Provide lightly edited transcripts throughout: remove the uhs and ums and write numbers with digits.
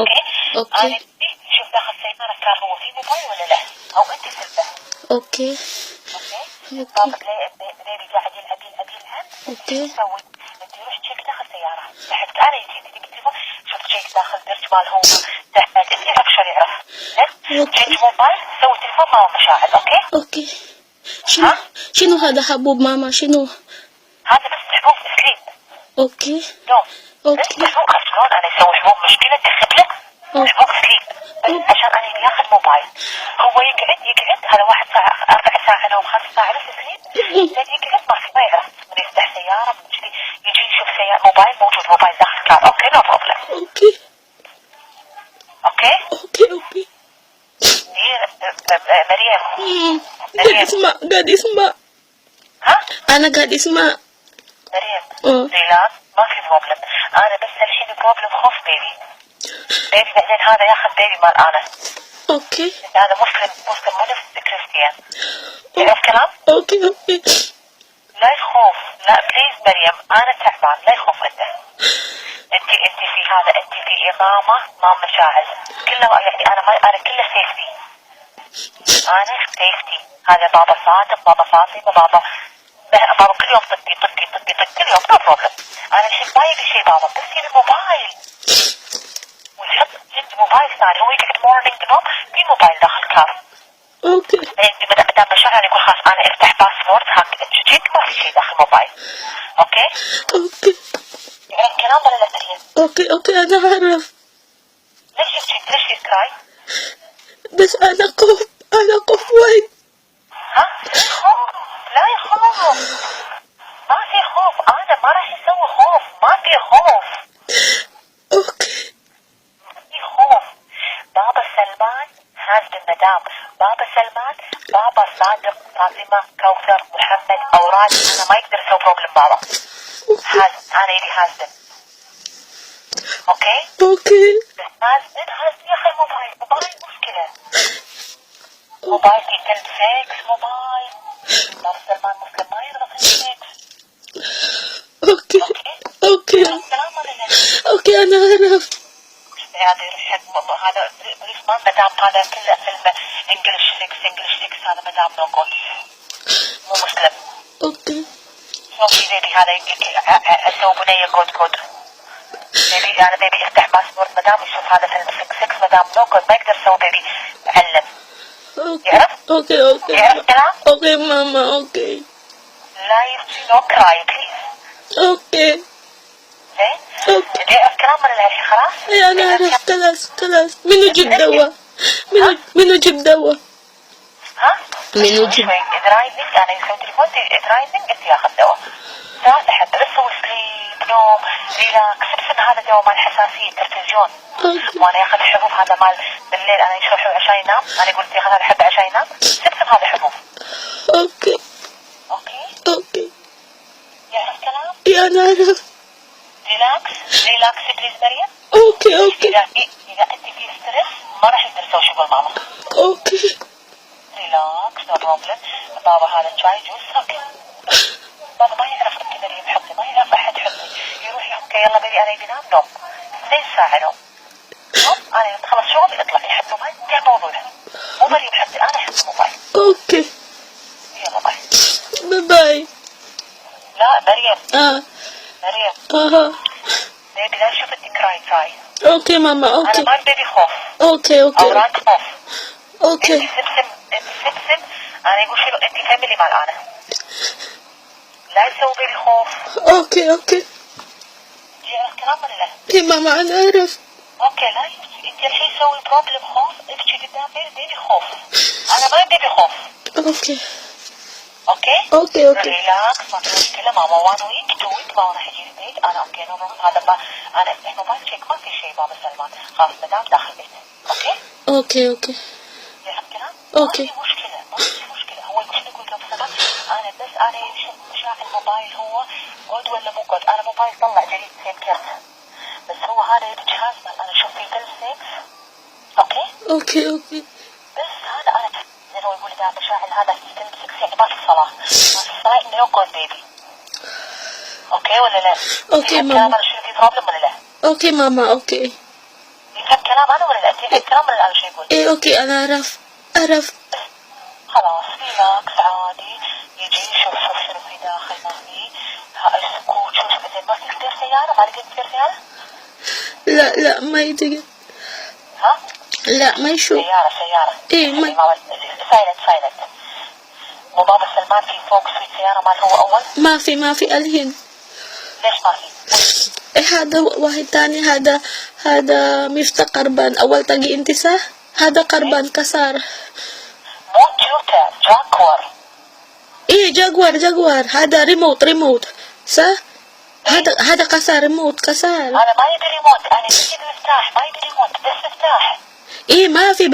اوكي؟ اوكي. انا بدي شوف داخل السيارة كان هو في موبايل ولا لا؟ او انت سلبه. اوكي. اوكي؟ بابا بيبي قاعد يلعب اوكي. شو تسوي؟ انت روح تشيك داخل السيارة، تحت انا يجي التليفون، شوف تشيك داخل درج مال هو تحت، انت يعرف شو يعرف. تشيك موبايل، سوي تليفون مال مشاعل، اوكي؟ اوكي. شنو هذا حبوب ماما؟ شنو؟ هذا بس حبوب سليب. اوكي. نوم. اوكي. انت شو خسران انا اسوي حبوب مشكلة تاخذ لك حبوب سليب بس عشان انا اللي ياخذ موبايل. هو يقعد هذا 1 ساعة 4 ساعة نوم 5 ساعة نص سليب، بعدين يقعد ما يعرف من يفتح سيارة من كذي يجي يشوف سيارة موبايل موجود موبايل داخل كار. اوكي نو بروبلم. اوكي. اوكي؟ اوكي. هي مريم. قاعد يسمع. ها؟ انا قاعد يسمع. مريم ريلاكس ما في بروبلم. انا بس الحين بروبلم خوف بيبي بعدين هذا ياخذ بيبي مال انا. اوكي. هذا مسلم مو نفس كريستيان. تعرف كلام؟ اوكي. لا يخوف، لا بليز مريم انا تعبان لا يخوف انت في هذا انت في اقامه ما مشاعل كله يعني انا كله سيفتي. انا سيفتي. هذا بابا صادق بابا فاطمه بابا كل يوم طقي كل يوم نو بروبلم. انا الحين ما يبي شيء بابا بس يبي موبايل ويحط جنب موبايل ثاني. هو يقعد مورنينج نوم في موبايل داخل كار. اوكي. انت مدام مشاعر يقول خلاص انا افتح باسورد هاك جيت ما في شيء داخل الموبايل. اوكي؟ يعني الكلام ولا لا مريم؟ اوكي انا اعرف. ليش يكراي؟ بس انا خوف وايد. ها؟ لا يخوف. ما في خوف. انا ما راح يسوي خوف. ما في خوف. اوكي. ما في خوف. بابا سلمان هذا المدام. بابا سلمان بابا صادق فاطمة كوثر محمد اوراد. انا ما يقدر يسوي بروبلم بابا. انا يبي هازن. اوكي؟ هازن يا اخي موبايل مشكلة. موبايل يتم سكس موبايل. بابا سلمان مسلم ما يرضى في السكس. اوكي انا اعرف. هذا ريسمان مدام هذا كله فيلم انجلش 6 هذا مدام نوكوت مو مسلم. اوكي. شوفي بيبي هذا اسوي بنية كود بيبي انا بيبي يفتح باسبورت مدام يشوف هذا فيلم 6 مدام نوكوت ما يقدر يسوي بيبي علم. يعرف؟ اوكي. يعرف الكلام؟ اوكي ماما اوكي. لا يبكي نو كراي بليز. اوكي. زين؟ يعرف الكلام ولا لا خلاص؟ اي انا اعرف خلاص. منو جيب دواء؟ منو جيب دواء؟ ها؟ منو جيب؟ درايفنج انا يسوي تليفون درايفنج انت ياخذ دواء. ساعة حتى بس هو سليب نوم ريلاكس. سبسم هذا دواء مال حساسية ترتلجون. وانا ياخذ حبوب هذا مال بالليل انا يشرب حبوب عشان ينام. انا قلت ياخذ هذا حبة عشان ينام. سبسم هذا حبوب. اوكي. يعرف كلام؟ يا انا اعرف. ريلاكس بليز مريم. اوكي. اذا انت في ستريس ما راح يقدر يسوي شغل ماما. اوكي. ريلاكس نو بروبلم. بابا هذا شاي جوز سكر. بابا ما يعرف انت مريم حطي ما يعرف احد حطي. يروح يحكي يلا بيبي انا يبي نام نوم 2 ساعة نوم انا خلص شغلي اطلع يحط موبايل انتهى الموضوع. مو مريم حطي انا احط موبايل. اوكي. يلا باي. باي. لا مريم. مريم. بيبي لا اشوف انت كراي. اوكي ماما اوكي. انا ما بيبي خوف. اوكي. اوراد خوف. اوكي. انت سبسم انا يقول شنو انت فاميلي مال انا. لا يسوي بيبي خوف. اوكي. يعرف كلام ولا لا؟ اي ماما انا اعرف. اوكي لا يبكي. انت الحين تسوي بروبلم خوف ابكي قدام بيبي خوف. انا ما بيبي خوف. اوكي. ريلاكس ما في مشكلة ماما 1 ويك 2 ويك ما راح يجي البيت. انا اوكي نو بروبلم. هذا ما انا افتح موبايل تشيك ما في شيء بابا سلمان خلاص مدام داخل البيت. اوكي. يعرف كلام؟ اوكي. ما في مشكلة. هو شنو يقول بابا سلمان انا بس انا شاعل الموبايل هو قد ولا مو قد. انا موبايل طلع جديد سيم كرت بس هو هذا يبي جهاز مال انا اشوف فيه فيلم سيكس. اوكي. بس هذا انا زين هو يقول اذا مشاعل هذا فيلم سيكس يعني ما في صلاة انه يقعد بيبي. اوكي ولا لا؟ اوكي ماما. انا شنو في بروبلم ولا لا؟ اوكي ماما اوكي. يفهم الكلام انا ولا انت؟ الكلام ولا انا شو يقول؟ ايه اوكي انا عرفت. خلاص في ناقص عادي يجي يشوف شنو في داخل ما في هاي السكوت شوف زين ما في كثير سيارة ما لقيت كثير سيارة؟ لا ما يتقل. ها؟ لا ما يشوف. سيارة ايه ما سايلنت وبابا سلمان في فوق سويت سيارة مال هو أول؟ ما في الهن. ليش ما في؟ هذا واحد تاني، هذا مفتاح قربان أول تجي انتساه، هذا قربان كسار. مو تويوتا جاكور. إيه جاكوار هذا ريموت صح؟ هذا كسر ريموت كسر. أنا ما يدري ريموت، أنا يجي المفتاح ما يدري ريموت بس مفتاح. إيه ما في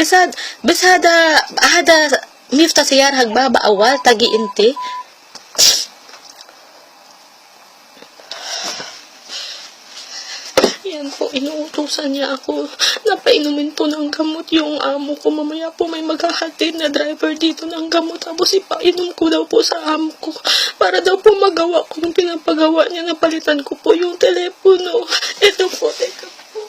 بس هذا مفتاح سيارة بابا أول تجي انت. Yan po, inuutusan niya ako. Napainumin po ng gamot yung amo ko. Mamaya po may maghahatid na driver dito ng gamot. Tapos ipainom ko daw po sa amo ko. Para daw po magawa ko yung pinapagawa niya. Napalitan ko po yung telepono. Ito po, teka po.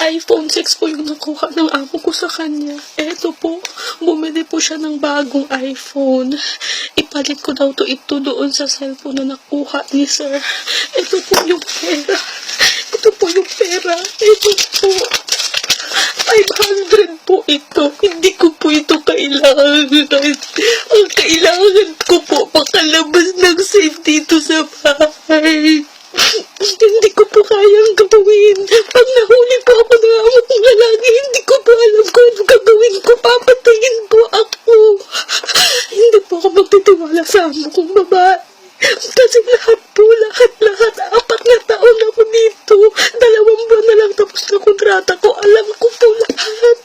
iPhone 6 po yung nakuha ng amo ko sa kanya. Eto po, bumili po siya ng bagong iPhone. Ipalit ko daw ito doon sa cellphone na nakuha ni sir. Ito po yung pera. Ito po yung pera. Ito po. 500 po ito. Hindi ko po ito kailangan. Ang kailangan ko po makalabas ng safe dito sa bahay. Hindi ko po kayang gawin. Pag nahuli po ako ng amo kong lalaki, hindi ko po alam kung ano gagawin ko. Papatayin po ako. Hindi po ako magtitiwala sa amo kong babae. Kasi lahat, 4 na taon ako dito. 2 buwan na lang tapos na kontrata ko. Alam ko po lahat.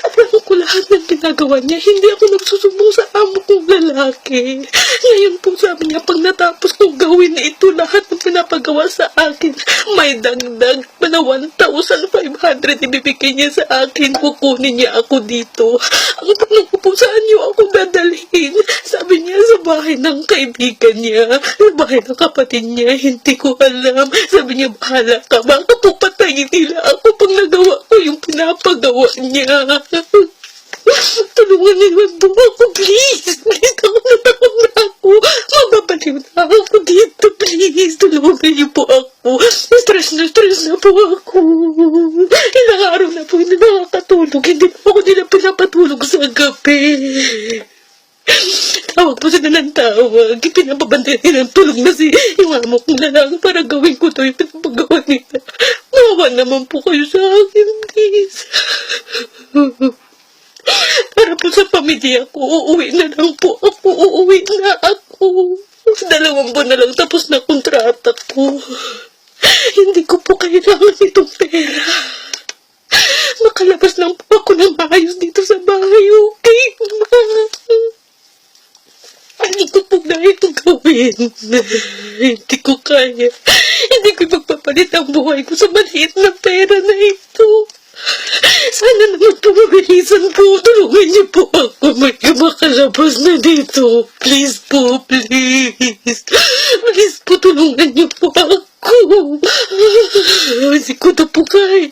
Alam ko lahat ng ginagawa niya. Hindi ako nagsusumbong sa amo kong lalaki. Ngayon po sabi niya, pag natapos kong gawin na ito, lahat ng pinapagawa sa akin, may dagdag na 1,500 ibibigay niya sa akin. Kukunin niya ako dito. Ang tanong ko po, saan niyo ako dadalhin? Sabi niya, sa bahay ng kaibigan niya, sa bahay ng kapatid niya. Hindi ko alam. Sabi niya, bahala ka. Baka po patayin nila ako pag nagawa ko yung pinapagawa niya. Tulungan niyo po ako, please. Please, ako natakot na ako. Mababaliw na ako dito, please. Tulungan niyo po ako. Stress na po ako. Ilang araw na po hindi nakakatulog. Hindi po ako nila pinapatulog sa gabi. Tawag po sila ng tawag. Pinapabantay ng tulog na yung amo kong lalaki para gawin ko to yung pinapagawa nila. Mawa naman po kayo sa akin, please. Para po sa pamilya ko, uuwi na lang po ako. Uuwi na ako. 2 buwan na lang tapos na kontrata ko. Hindi ko po kailangan itong pera. Makalabas lang po ako ng maayos dito sa bahay, okay? Hindi ko po na ito gawin. Hindi ko kaya. Hindi ko magpapalit ang buhay ko sa maliit na pera na ito. Sana naman po mabilisan po. Tulungan niyo po ako. May makalabas na dito. Please po, please. Please po, tulungan niyo po ako. Hindi ko na po kaya.